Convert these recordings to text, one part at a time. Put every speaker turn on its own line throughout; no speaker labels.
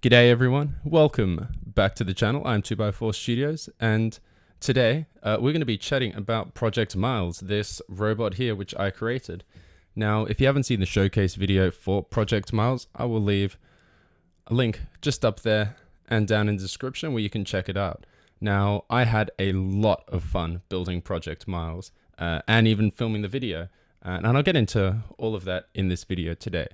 G'day everyone, welcome back to the channel. I'm 2x4 Studios, and today we're going to be chatting about Project Miles, this robot here which I created. Now, if you haven't seen the showcase video for Project Miles, I will leave a link just up there and down in the description where you can check it out. Now, I had a lot of fun building Project Miles and even filming the video, and I'll get into all of that in this video today.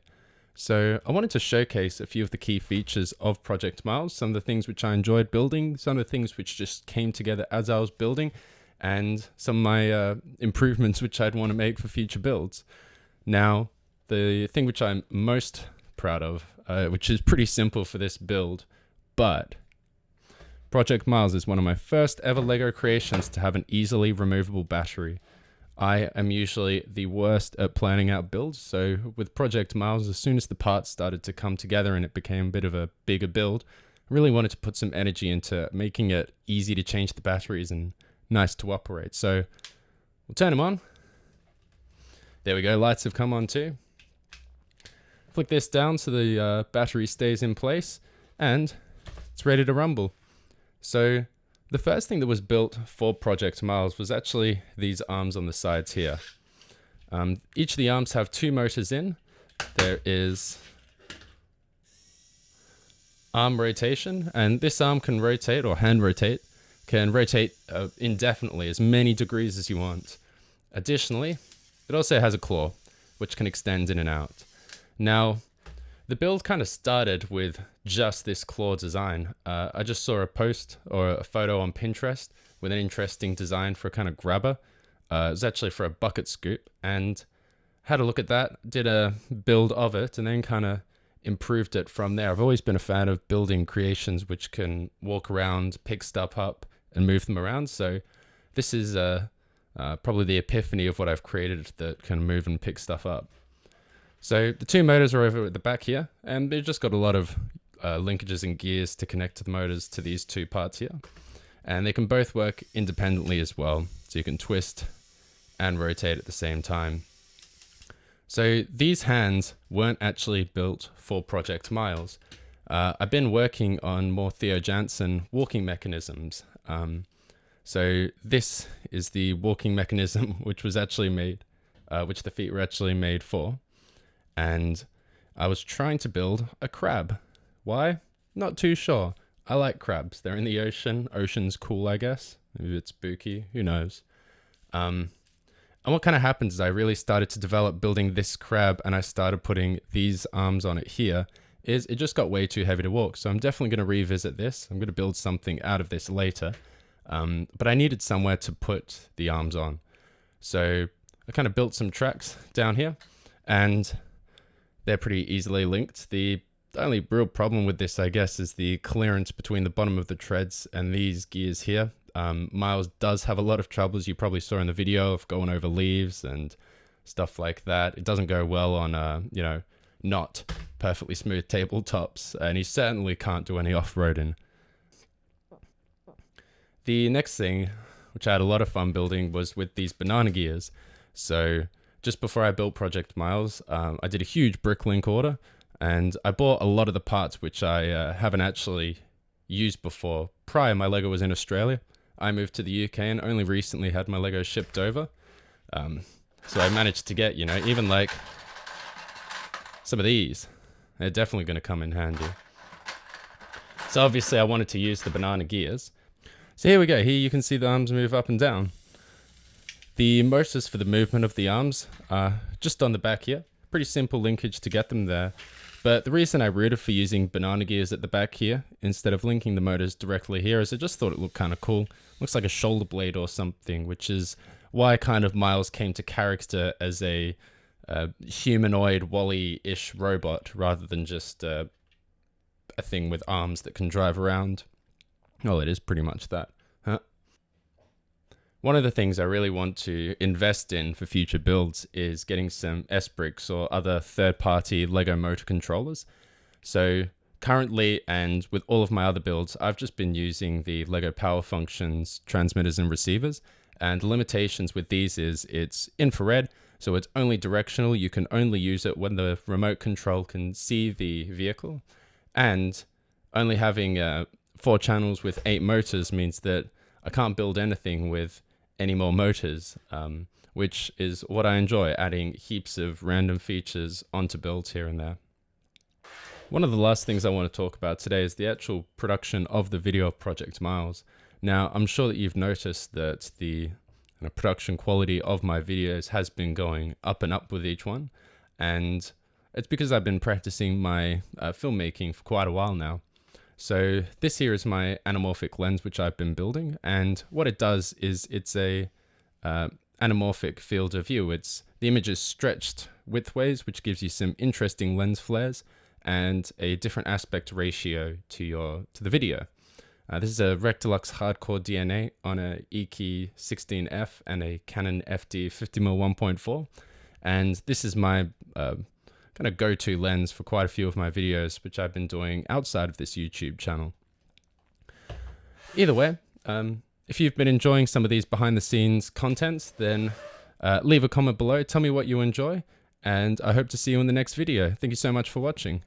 So I wanted to showcase a few of the key features of Project Miles, some of the things which I enjoyed building, some of the things which just came together as I was building, and some of my improvements which I'd want to make for future builds. Now, the thing which I'm most proud of, which is pretty simple for this build, but Project Miles is one of my first ever LEGO creations to have an easily removable battery. I am usually the worst at planning out builds, so with Project Miles, as soon as the parts started to come together and it became a bit of a bigger build, I really wanted to put some energy into making it easy to change the batteries and nice to operate. So we'll turn them on. There we go, lights have come on too. Flick this down so the battery stays in place and it's ready to rumble. So the first thing that was built for Project Miles was actually these arms on the sides here. Each of the arms have two motors in. There is arm rotation, and this arm can rotate, or hand rotate, can rotate indefinitely, as many degrees as you want. Additionally, it also has a claw, which can extend in and out. Now, the build kind of started with just this claw design. I just saw a post or a photo on Pinterest with an interesting design for a kind of grabber. It was actually for a bucket scoop, and had a look at that, did a build of it, and then kind of improved it from there. I've always been a fan of building creations which can walk around, pick stuff up, and move them around. So this is probably the epiphany of what I've created that can move and pick stuff up. So the two motors are over at the back here, and they've just got a lot of linkages and gears to connect to the motors to these two parts here. And they can both work independently as well, so you can twist and rotate at the same time. So these hands weren't actually built for Project Miles. I've been working on more Theo Jansen walking mechanisms. So this is the walking mechanism which was actually made, which the feet were actually made for. And I was trying to build a crab. Why? Not too sure. I like crabs. They're in the ocean. Ocean's cool, I guess. Maybe it's spooky. Who knows? And what kind of happened is I really started to develop building this crab, and I started putting these arms on it here. It just got way too heavy to walk. So I'm definitely going to revisit this. I'm going to build something out of this later. But I needed somewhere to put the arms on. So I kind of built some tracks down here, and they're pretty easily linked. The only real problem with this, I guess, is the clearance between the bottom of the treads and these gears here. Miles does have a lot of trouble, as you probably saw in the video, of going over leaves and stuff like that. It doesn't go well on, not perfectly smooth tabletops, and he certainly can't do any off-roading. The next thing, which I had a lot of fun building, was with these banana gears. So just before I built Project Miles, I did a huge bricklink order, and I bought a lot of the parts which I haven't actually used before. Prior, my LEGO was in Australia. I moved to the UK and only recently had my LEGO shipped over. So I managed to get, even like some of these. They're definitely going to come in handy. So obviously I wanted to use the banana gears. So here we go. Here you can see the arms move up and down. The motors for the movement of the arms are just on the back here. Pretty simple linkage to get them there. But the reason I rooted for using banana gears at the back here instead of linking the motors directly here is I just thought it looked kind of cool. Looks like a shoulder blade or something, which is why kind of Miles came to character as a humanoid Wall-E-ish robot rather than just a thing with arms that can drive around. Well, it is pretty much that. One of the things I really want to invest in for future builds is getting some S-Bricks or other third-party LEGO motor controllers. So currently, and with all of my other builds, I've just been using the LEGO Power Functions transmitters and receivers. And the limitations with these is it's infrared, so it's only directional. You can only use it when the remote control can see the vehicle. And only having 4 channels with 8 motors means that I can't build anything with any more motors, which is what I enjoy, adding heaps of random features onto builds here and there. One of the last things I want to talk about today is the actual production of the video of Project Miles. Now, I'm sure that you've noticed that the production quality of my videos has been going up and up with each one, and it's because I've been practicing my filmmaking for quite a while now. So this here is my anamorphic lens which I've been building, and what it does is it's a anamorphic field of view. The image is stretched widthways, which gives you some interesting lens flares and a different aspect ratio to the video. This is a Rectilux Hardcore DNA on a Iki 16F and a Canon FD 50mm 1.4, and this is my kind of go-to lens for quite a few of my videos, which I've been doing outside of this YouTube channel. Either way, if you've been enjoying some of these behind-the-scenes contents, then leave a comment below, tell me what you enjoy, and I hope to see you in the next video. Thank you so much for watching.